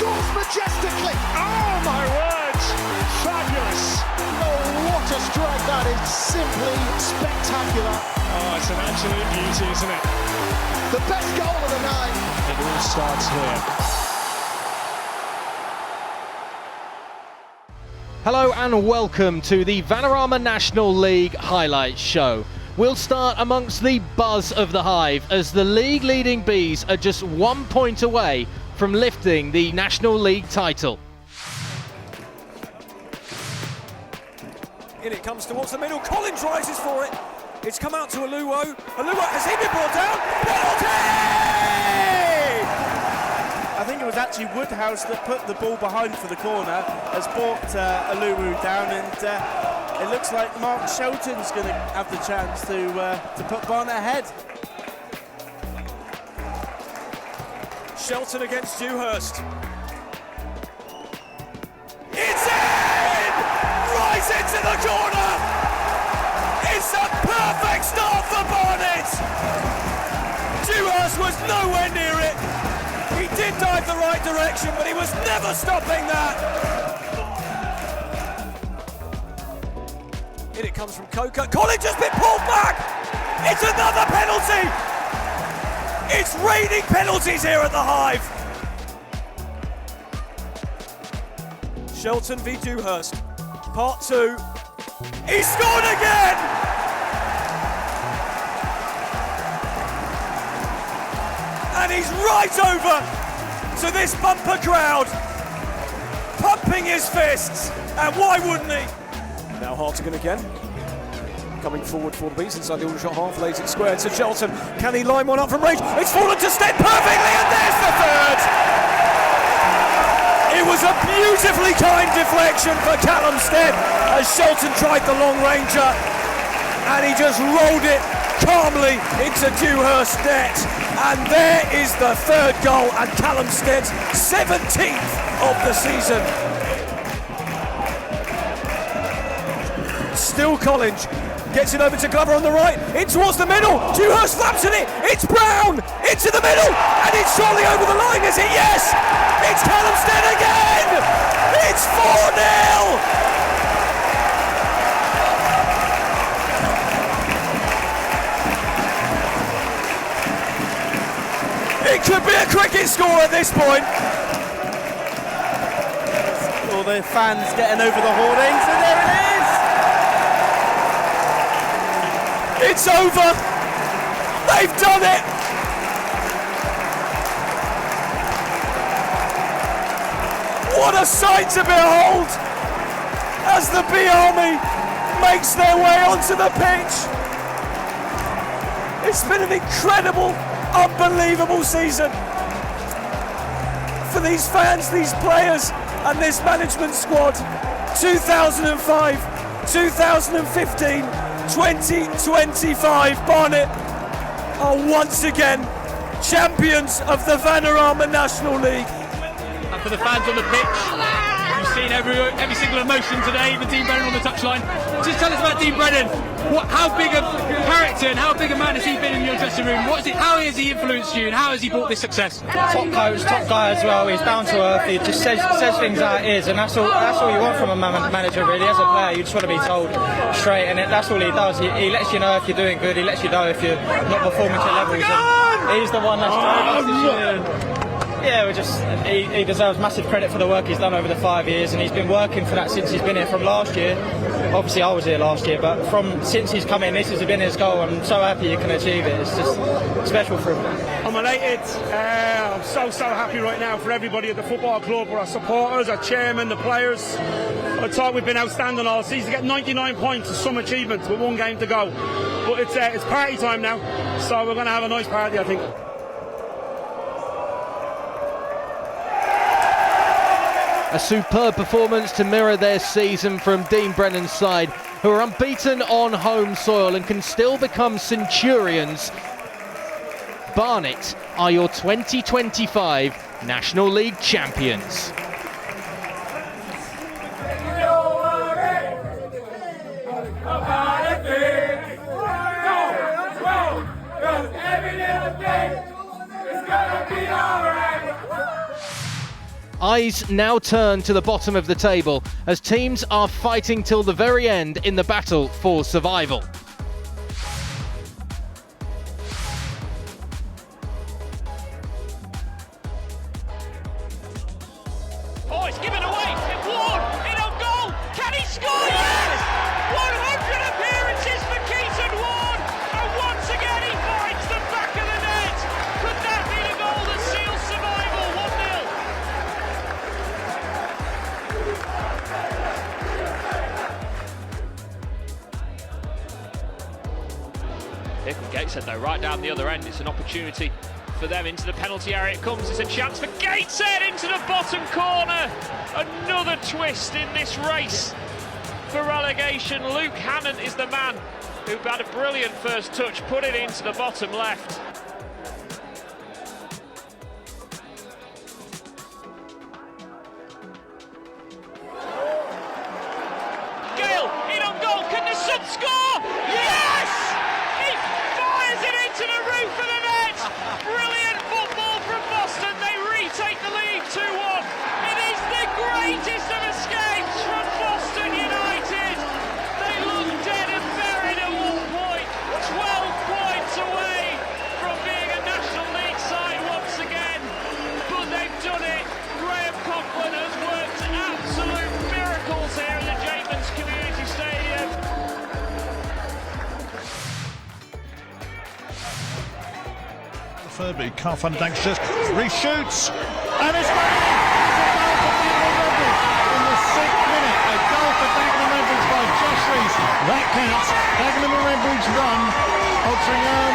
scores majestically. Oh my word! Fabulous! Oh, what a strike that is! Simply spectacular. Oh, it's an absolute beauty, isn't it? The best goal of the night. It all starts here. Hello and welcome to the Vanarama National League Highlights Show. We'll start amongst the buzz of the Hive as the league leading Bees are just 1 point away from lifting the National League title. In it comes towards the middle, Collins rises for it. It's come out to Aluwo. Aluwo, has he been brought down? Penalty! I think it was actually Woodhouse that put the ball behind for the corner, has brought Aluwo down, and it looks like Mark Shelton's going to have the chance to put Barnet ahead. Shelton against Dewhurst. It's in! Right into the corner! It's a perfect start for Barnet! Dewhurst was nowhere near it. He did dive the right direction, but he was never stopping that. In it comes from Coker. Collins has been pulled back! It's another penalty! It's raining penalties here at the Hive! Shelton v Dewhurst. Part 2. He scored again! And he's right over to this bumper crowd, pumping his fists, and why wouldn't he? Now Hartigan again, coming forward for the Bees inside the Aldershot half, lays it square to Shelton. Can he line one up from range? It's fallen to Stead perfectly, and there's the third! It was a beautifully kind deflection for Callum Stead as Shelton tried the long ranger, and he just rolled it calmly into Dewhurst's net. And there is the third goal, and Callum Stead's 17th of the season. Still Collins gets it over to Glover on the right, in towards the middle. Dewhurst flaps at it. It's Brown into the middle, and it's surely over the line, is it? Yes! It's Callum Stead again! It's 4-0! It could be a cricket score at this point. All the fans getting over the hoardings, and there it is! It's over. They've done it. What a sight to behold as the Bee Army makes their way onto the pitch. It's been an incredible, unbelievable season for these fans, these players, and this management squad. 2005, 2015, 2025, Barnet are once again champions of the Vanarama National League. And for the fans on the pitch, you've seen every single emotion today, even Dean Brennan on the touchline. Just tell us about Dean Brennan. How big a character and how big a man has he been in your dressing room? How has he influenced you and how has he brought this success? Top coach, top guy as well. He's down to earth. He just says things how it is, and that's all you want from a manager, really. As a player, you just want to be told straight, and that's all he does. He lets you know if you're doing good. He lets you know if you're not performing to levels. And he's the one that's driving us this year. Yeah, he deserves massive credit for the work he's done over the 5 years, and he's been working for that since he's been here from last year. Obviously I was here last year, but since he's come in, this has been his goal. I'm so happy you can achieve it. It's just special for him. I'm elated. I'm so happy right now for everybody at the football club, for our supporters, our chairman, the players. I thought we've been outstanding all season. To get 99 points is some achievement with 1 game to go. But it's party time now, so we're going to have a nice party, I think. A superb performance to mirror their season from Dean Brennan's side, who are unbeaten on home soil and can still become Centurions. Barnet are your 2025 National League champions. Eyes now turn to the bottom of the table as teams are fighting till the very end in the battle for survival. Oh, it's given away. It won. In on goal. Can he score? Yes! 100 appearances for Keaton Ward. And once again he finds the back of the net. Could that be the goal that seals survival? 1-0. Here comes Gateshead though, right down the other end. It's an opportunity for them into the penalty area. It comes, it's a chance for Gateshead into the bottom corner. Another twist in this race for relegation. Luke Hannon is the man who had a brilliant first touch, put it into the bottom left. Gale in on goal, can the Sun score? Yes! He fires it into the roof of the net. Brilliant football from Boston. They retake the lead 2-1. It is the greatest of escapes from Boston United. They look dead and buried at 1 point. 12 points away from being a National League side once again. But they've done it. Graham Conklin has worked absolute miracles here in the Jamin's Community Stadium. Third, but he can't find the Danksters. Reshoots, and it's in the 6th minute. A goal for Dagenham Redbridge by Josh Rees. That counts. Dagenham and Redbridge 1, Altrincham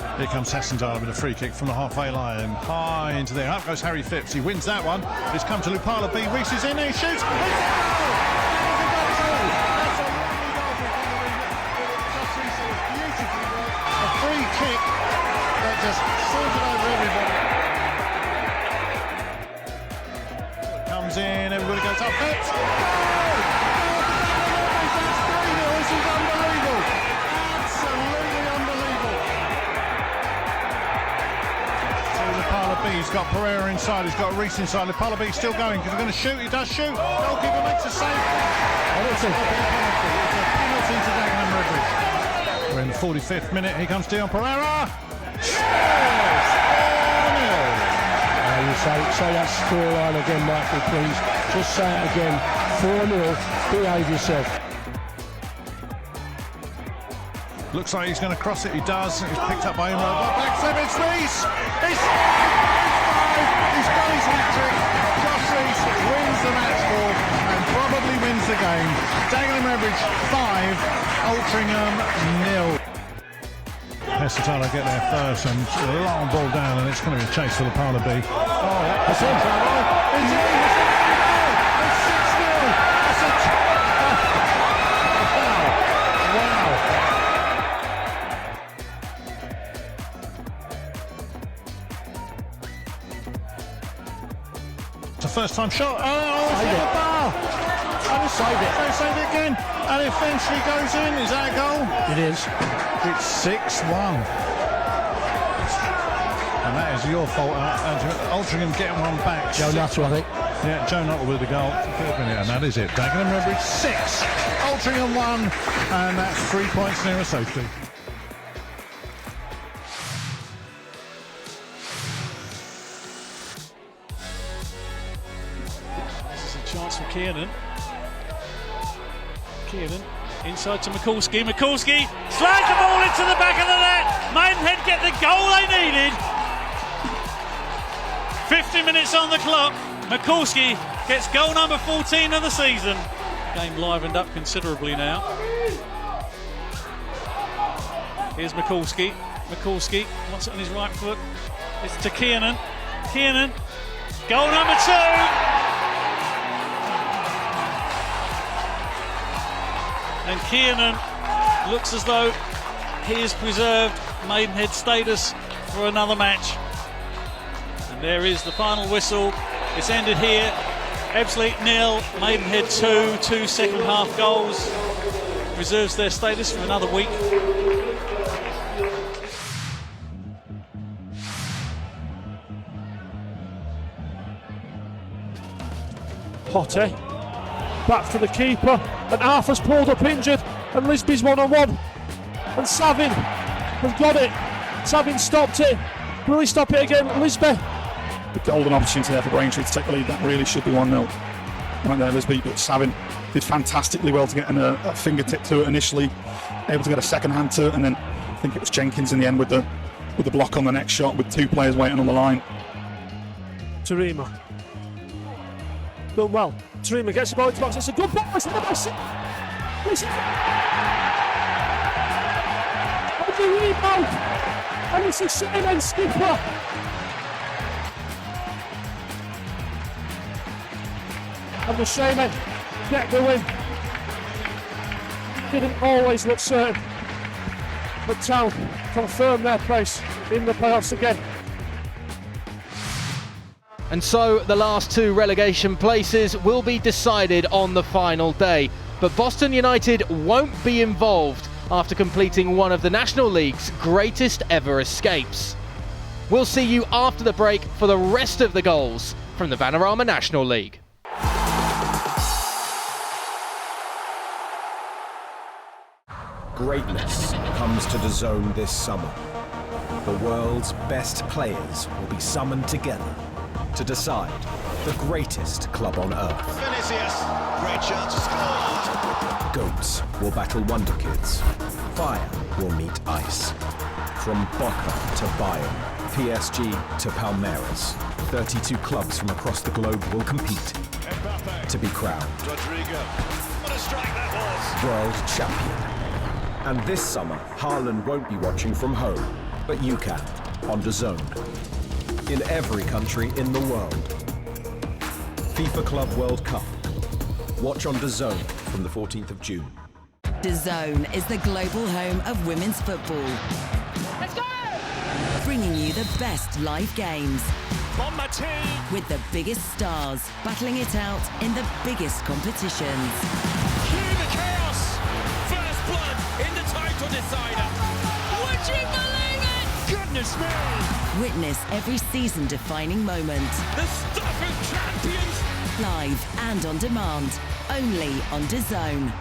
0. Here comes Hassendar with a free kick from the halfway line. High into there. Up goes Harry Phipps. He wins that one. It's come to Lupala B. Rees is in. He shoots. Free kick that just sorted over everybody. Comes in, everybody goes up. Phipps! This is unbelievable. Absolutely unbelievable. So Lupala B, he's got Pereira inside, he's got Rees inside. Lupala B still going because they're going to shoot. He does shoot. Goalkeeper makes a save. It's a penalty to Dagenham Redbridge. We're in the 45th minute. Here comes Dion Pereira. Cheers! 4-0. You say that scoreline again, Michael, please. Just say it again. 4-0. Behave yourself. Looks like he's going to cross it. He does. He's picked up by Imran. Back seven. It's Rees. He's got his hat-trick. Josh Rees wins the match ball and probably wins the game. Dagenham Redbridge 5. Altrincham 0. Hessatala get there first and a long ball down, and it's going to be a chase for the Lupala B. Oh, that's in trouble. It's in. It's 6-0. That's a wow. It's a first time shot. Oh, it's hit the bar. And save it. They save it again. And it eventually goes in. Is that a goal? It is. It's 6-1. And that is your fault. Altrincham getting one back. Joe Nuttall, I think. Yeah, Joe Nuttall with the goal. And that is it. Dagenham Redbridge 6. Altrincham 1. And that's 3 points nearer safety. This is a chance for Kiernan. Kiernan inside to Mikulski. Mikulski slides the ball into the back of the net. Maidenhead get the goal they needed. 50 minutes on the clock. Mikulski gets goal number 14 of the season. Game livened up considerably now. Here's Mikulski. Mikulski wants it on his right foot. It's to Kiernan. Kiernan. Goal number 2. And Kiernan looks as though he has preserved Maidenhead status for another match. And there is the final whistle. It's ended here. Ebbsfleet 0, Maidenhead 2 second half goals. Preserves their status for another week. Potty. Back to the keeper. And Arthur's pulled up injured. And Lisby's one-on-one. And Savin has got it. Savin stopped it. Will he stop it again? Lisby. The golden opportunity there for Braintree to take the lead. That really should be 1-0. Right there, Lisby, but Savin did fantastically well to get a fingertip to it initially, able to get a second hand to it, and then I think it was Jenkins in the end with the block on the next shot with 2 players waiting on the line. Tarima. Done well. Tarima gets the ball into the box. It's a good ball. It's the best. And the rebound. And it's a shame skipper. And the Shaman get the win. Didn't always look certain, but Town confirmed their place in the playoffs again. And so the last 2 relegation places will be decided on the final day. But Boston United won't be involved after completing one of the National League's greatest ever escapes. We'll see you after the break for the rest of the goals from the Vanarama National League. Greatness comes to DAZN this summer. The world's best players will be summoned together to decide the greatest club on earth. Vinicius, great chance to score. Goats will battle Wonder Kids. Fire will meet ice. From Boca to Bayern, PSG to Palmeiras, 32 clubs from across the globe will compete to be crowned Rodrigo, what a strike that was. world champion. And this summer, Haaland won't be watching from home, but you can, on DAZN. In every country in the world. FIFA Club World Cup. Watch on DAZN from the 14th of June. DAZN is the global home of women's football. Let's go! Bringing you the best live games. On my team. With the biggest stars battling it out in the biggest competitions. Cue the chaos! First blood in the title decider. Would you believe it? Goodness me! Witness every season-defining moment. The stuff of champions! Live and on demand. Only on DAZN.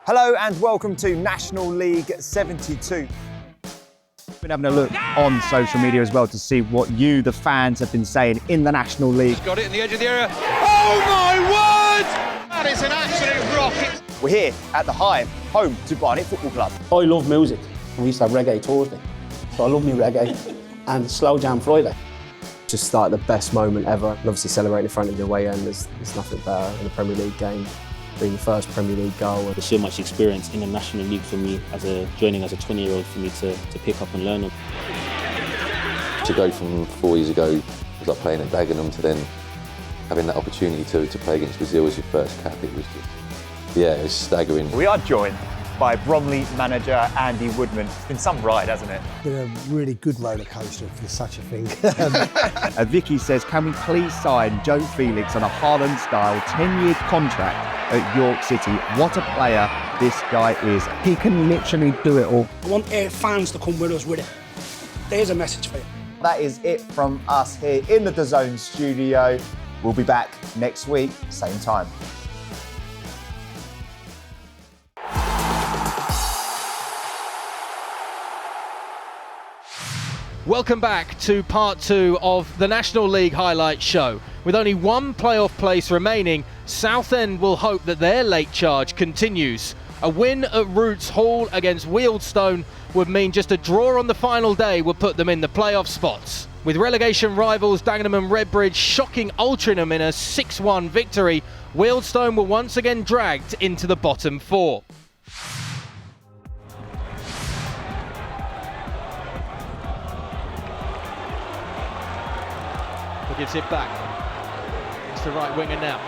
Hello and welcome to National League 72. Been having a look on social media as well to see what you, the fans, have been saying in the National League. Got it in the edge of the area. Oh my word! That is an absolute rocket. We're here at the Hive, home to Barnet Football Club. I love music. We used to have reggae Thursday, so I love me reggae and slow jam Friday. Just like the best moment ever. And obviously celebrating in front of the away end, there's nothing better in a Premier League game. Being the first Premier League goal. There's so much experience in the National League for me, joining as a 20-year-old for me to pick up and learn on. To go from 4 years ago, it was like playing at Dagenham, to then having that opportunity to play against Brazil as your first cap, it was just, yeah, it was staggering. We are joined by Bromley manager Andy Woodman. It's been some ride, hasn't it? It's been a really good roller coaster for such a thing. Vicky says, can we please sign Joe Felix on a Haaland-style 10-year contract at York City? What a player this guy is. He can literally do it all. I want fans to come with us with it. There's a message for you. That is it from us here in the DAZN studio. We'll be back next week, same time. Welcome back to part 2 of the National League Highlights Show. With only one playoff place remaining, Southend will hope that their late charge continues. A win at Roots Hall against Wealdstone would mean just a draw on the final day would put them in the playoff spots. With relegation rivals Dagenham and Redbridge shocking Altrincham in a 6-1 victory, Wealdstone were once again dragged into the bottom 4. Gives it back. It's the right winger now.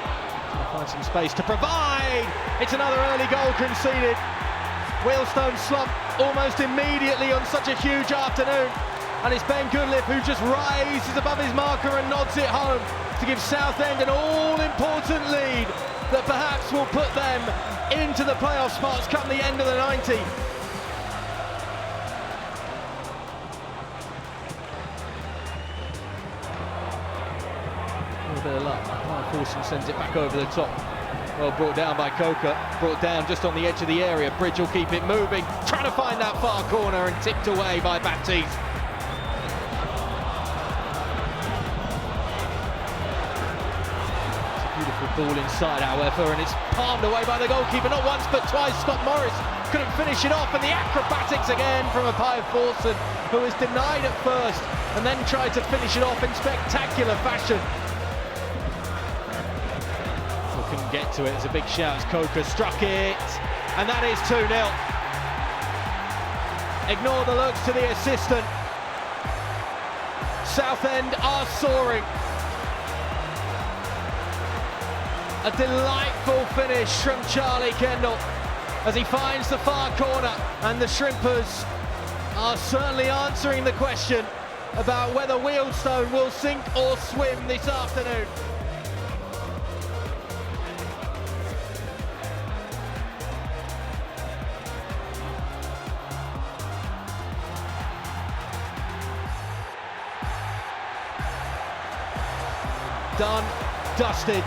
Trying to find some space to provide. It's another early goal conceded. Wealdstone slump almost immediately on such a huge afternoon. And it's Ben Goodliffe who just rises above his marker and nods it home to give Southend an all-important lead that perhaps will put them into the playoff spots come the end of the 90. clear luck. Forson sends it back over the top. Well brought down by Coker, brought down just on the edge of the area. Bridge will keep it moving, trying to find that far corner and tipped away by Baptiste. It's a beautiful ball inside, however, and it's palmed away by the goalkeeper. Not once but twice. Scott Morris couldn't finish it off, and the acrobatics again from Apaya Forson, who was denied at first and then tried to finish it off in spectacular fashion. Couldn't get to it. It's a big shout as Coker struck it, and that is 2-0. Ignore the looks to the assistant. Southend are soaring. A delightful finish from Charlie Kendall as he finds the far corner, and the Shrimpers are certainly answering the question about whether Wealdstone will sink or swim this afternoon. Done, dusted.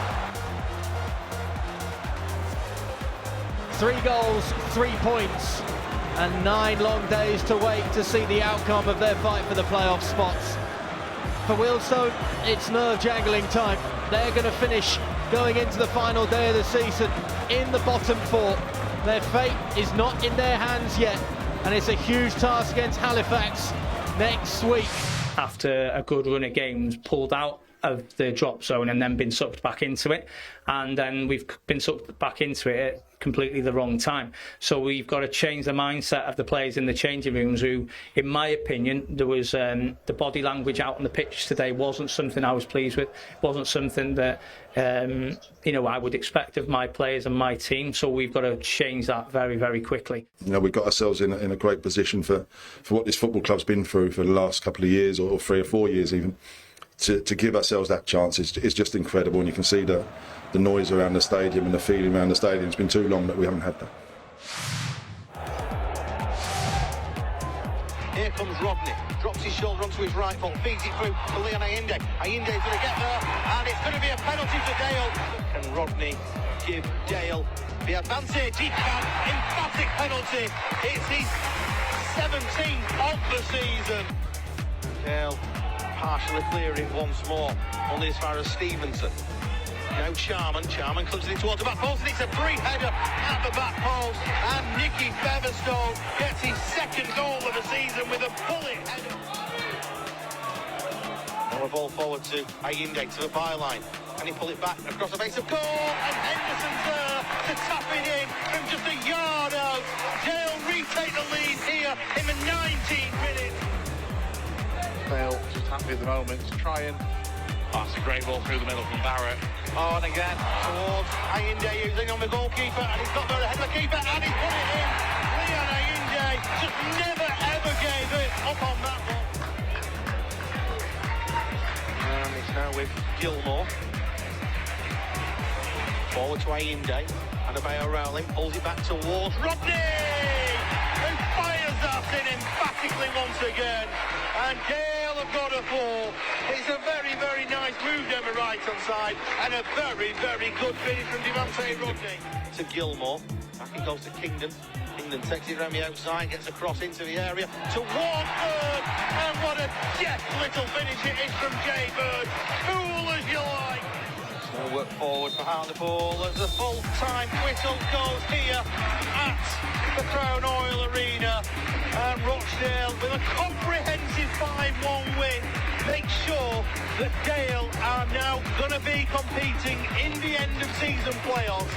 3 goals, 3 points, and 9 long days to wait to see the outcome of their fight for the playoff spots. For Wealdstone, it's nerve-jangling time. They're going to finish going into the final day of the season in the bottom 4. Their fate is not in their hands yet, and it's a huge task against Halifax next week. After a good run of games, pulled out of the drop zone and then been sucked back into it, and then we've been sucked back into it at completely the wrong time. So we've got to change the mindset of the players in the changing rooms, who, in my opinion, there was the body language out on the pitch today wasn't something I was pleased with. It wasn't something that I would expect of my players and my team. So we've got to change that very, very quickly. We've got ourselves in a great position for what this football club's been through for the last couple of years, or 3 or 4 years even. To give ourselves that chance is just incredible, and you can see the noise around the stadium and the feeling around the stadium. It's been too long that we haven't had that. Here comes Rodney, drops his shoulder onto his right foot, feeds it through to Leon Ayinde. Ayinde's going to get there, and it's going to be a penalty for Dale. Can Rodney give Dale the advantage? He can. Emphatic penalty. It's his 17th of the season. Dale partially clearing once more, only as far as Stevenson. Now Charman clutches it towards the back post, and it's a free header at the back post, and Nicky Featherstone gets his 2nd goal of the season with a bullet header. Now a ball forward to Ayinde, to the byline. Can he pull it back across the base of goal? And Henderson's there to tap it in from just a yard out. Dale retake the lead here in the 19th minute. Dale just happy at the moment to try and... That's a great ball through the middle from Barrett. Oh, and again towards Ayinde, using on the goalkeeper, and he's got there ahead of the keeper, and he's put it in. Leon Ayinde just never ever gave it up on that ball. And it's now with Gilmore. Forward to Ayinde, and Adebayo Rowling pulls it back towards Rodney, who fires that in emphatically once again. And Gale have got a ball. It's a very, very nice move down the right-hand side, and a very, very good finish from Devante Rodney. To Gilmore, back it goes to Kingdon. Kingdon takes it around the outside, gets across into the area to Warburton, and what a deft little finish it is from Jay Bird. Cool as you like. So work forward for Hartlepool as the full-time whistle goes here at the Crown Oil Arena. And Rochdale, with a comprehensive 5-1 win, makes sure that Dale are now going to be competing in the end-of-season playoffs.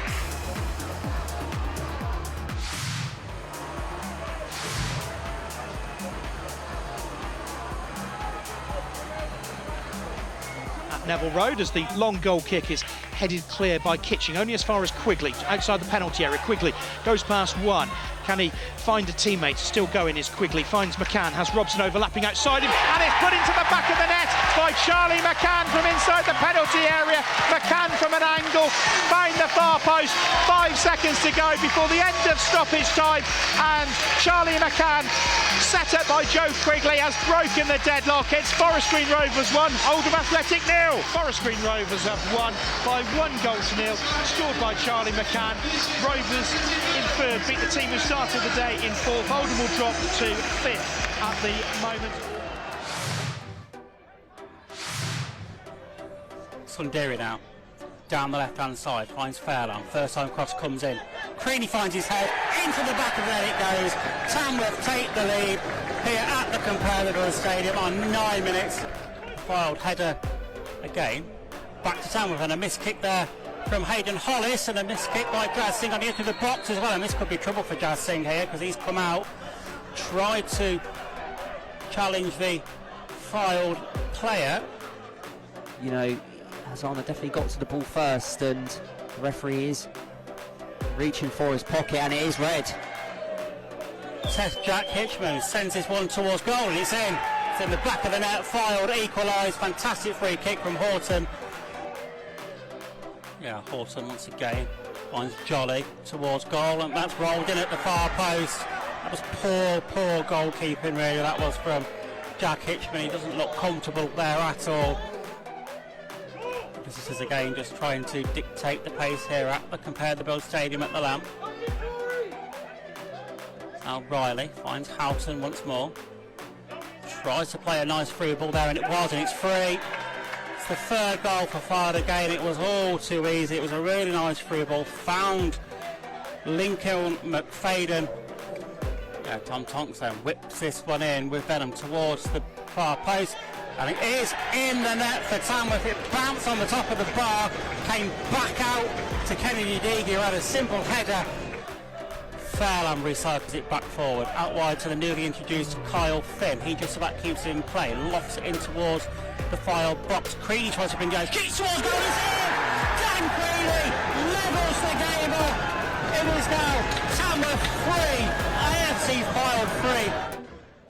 Neville Road, as the long goal kick is headed clear by Kitching, only as far as Quigley, outside the penalty area. Quigley goes past one, Can he find a teammate to still go in as quickly? Finds McCann, has Robson overlapping outside him, and it's put into the back of the net by Charlie McCann from inside the penalty area. McCann from an angle, found the far post. 5 seconds to go before the end of stoppage time, and Charlie McCann, set up by Joe Quigley, has broken the deadlock. It's Forest Green Rovers 1, Oldham Athletic 0. Forest Green Rovers have won by 1-0, scored by Charlie McCann. Rovers in third beat the team who started the day in fourth. Oldham will drop to fifth at the moment. Sundari now, down the left-hand side, finds Fairlawn. First time cross comes in. Creaney finds his head, into the back of the net it goes. Tamworth take the lead here at the Comparative Stadium on 9 minutes. Wild header again, back to Tamworth, and a missed kick there from Hayden Hollis, and a missed kick by Jazz Singh on the edge of the box as well, and this could be trouble for Jazz Singh here because he's come out, tried to challenge the fouled player. You know, Hazana definitely got to the ball first, and the referee is reaching for his pocket, and it is red. Says Jack Hitchman, sends this one towards goal, and it's in. It's in the back of the net, fouled, equalised. Fantastic free kick from Horton. Yeah, Horton once again finds Jolly towards goal, and that's rolled in at the far post. That was poor goalkeeping really, that was from Jack Hitchman. He doesn't look comfortable there at all. This is again just trying to dictate the pace here at the Compare-the-Build Stadium at the Lamp. Now Riley finds Houghton once more. Tries to play a nice free ball there, and it was, and it's free. It's the third goal for Fard again. It was all too easy. It was a really nice free ball. Found Lincoln McFadden. Yeah, Tom Thompson whips this one in with Benham towards the far post. And it is in the net for Tamworth. It bounced on the top of the bar, came back out to Kennedy Deegy, who had a simple header. Fairland recycles it back forward, out wide to the newly introduced Kyle Finn. He just about keeps it in play, lofts it in towards the file box. Creaney tries to bring down, kicks towards goal, it's in! Dan Creaney levels the game up. It is now Tamworth 3, IFC File 3.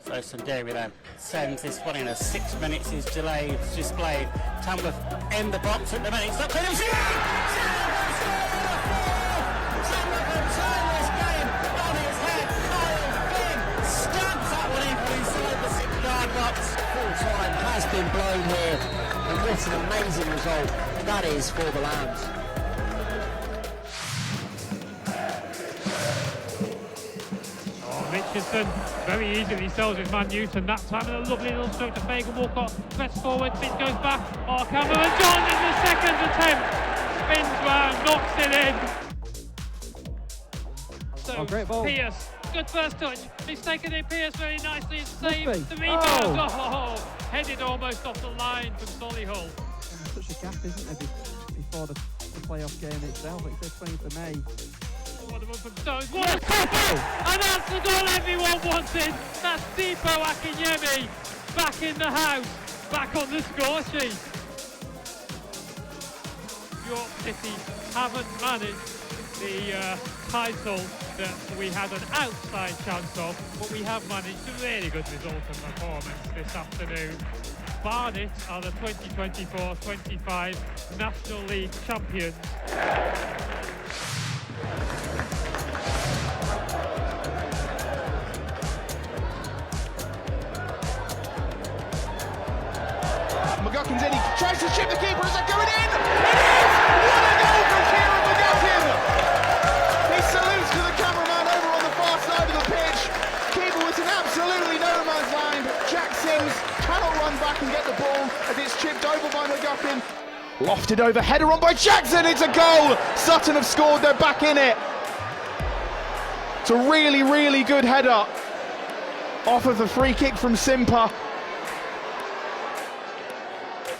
So Sundari then sends this one in as 6 minutes is delayed, displayed. Tamworth in the box at the minute. It's not clear. Tamworth have turned this game on its head. Kyle Finn stabs that one in from inside the 6-yard box. Full time has been blown here, and what an amazing result that is for the Lambs. Richardson very easily sells with Man Newton that time, and a lovely little stroke to Fagan Walcott. Press forward, Fitz goes back. Oh, Cameron John in the second attempt spins round, knocks it in. So great ball. Pierce, good first touch. He's taken it, Pierce very nicely, saved the rebound. Oh, headed almost off the line from Solihull. Such a gap, isn't there, before the playoff game itself? It says 20th of May. What a run from Stones, what a tackle! And that's the goal everyone wanted! That's Deepo Akinyemi back in the house, back on the score sheet. York City haven't managed the title that we had an outside chance of, but we have managed a really good result and performance this afternoon. Barnet are the 2024-25 National League champions. McGuckin's in, he tries to chip the keeper, is it going in? It is! What a goal from Kieran McGuckin! He salutes to the cameraman over on the far side of the pitch. Keeper was in absolutely no man's land. Jack Sims cannot run back and get the ball as it's chipped over by McGuckin. Lofted over, header on by Jackson, it's a goal! Sutton have scored, they're back in it. It's a really, really good header off of the free kick from Simper.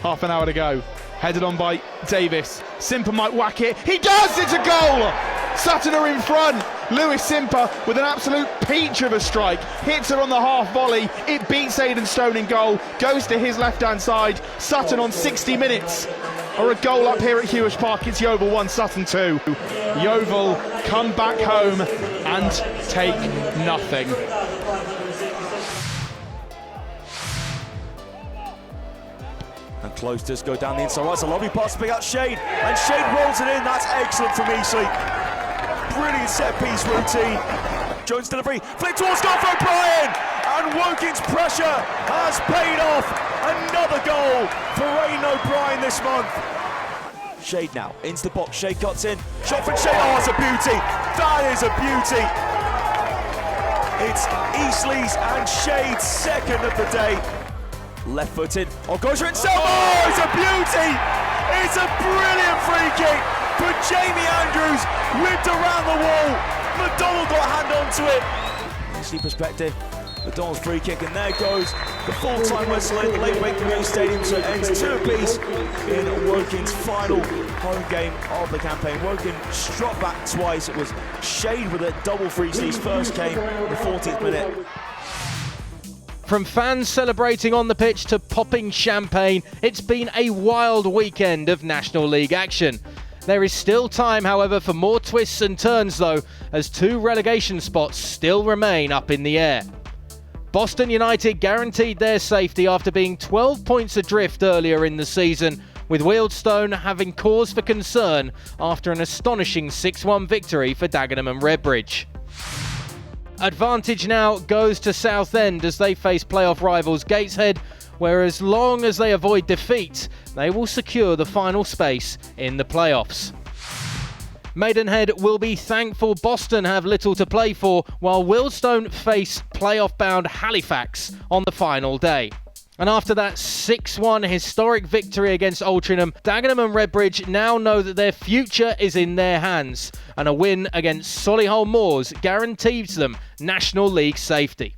Half an hour to go. Headed on by Davis. Simper might whack it. He does! It's a goal! Sutton are in front. Lewis Simper with an absolute peach of a strike. Hits it on the half volley. It beats Aidan Stone in goal. Goes to his left-hand side. Sutton on 60 minutes are a goal up here at Hewish Park. It's Yeovil 1, Sutton 2. Yeovil come back home and take nothing. And close does go down the inside right. It's a lovely pass to pick out Shade, and Shade rolls it in. That's excellent from Eastleigh. Brilliant set piece routine. Jones delivery, flick towards goal for O'Brien, and Wokin's pressure has paid off. Another goal for Aidan O'Brien this month. Shade now into the box. Shade cuts in. Shot from Shade. Oh, it's a beauty. That is a beauty. It's Eastleigh's and Shade's second of the day. Left footed. Oh, goes for itself. Oh, it's a beauty. It's a brilliant free kick for Jamie Andrews. Whipped around the wall. McDonald got a hand onto it. Eastleigh perspective. McDonald's free kick, and there goes the full-time whistle at the Lakeway Community Stadium, so it ends 2 apiece in Wokin's final home game of the campaign. Woking struck back twice. It was Shade with a double for Eastleigh's first came in the 40th minute. From fans celebrating on the pitch to popping champagne, it's been a wild weekend of National League action. There is still time, however, for more twists and turns though, as 2 relegation spots still remain up in the air. Boston United guaranteed their safety after being 12 points adrift earlier in the season, with Wealdstone having cause for concern after an astonishing 6-1 victory for Dagenham and Redbridge. Advantage now goes to Southend as they face playoff rivals Gateshead, where as long as they avoid defeat, they will secure the final space in the playoffs. Maidenhead will be thankful Boston have little to play for, while Wealdstone face playoff-bound Halifax on the final day. And after that 6-1 historic victory against Altrincham, Dagenham and Redbridge now know that their future is in their hands, and a win against Solihull Moors guarantees them National League safety.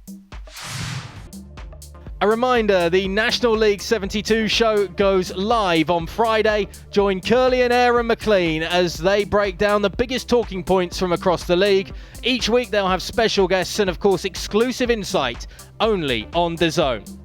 A reminder, the National League 72 show goes live on Friday. Join Curly and Aaron McLean as they break down the biggest talking points from across the league. Each week they'll have special guests and of course exclusive insight only on DAZN.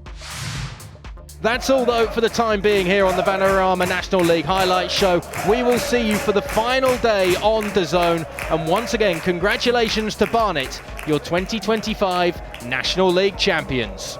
That's all though for the time being here on the Vanarama National League Highlights Show. We will see you for the final day on DAZN, and once again congratulations to Barnet, your 2025 National League champions.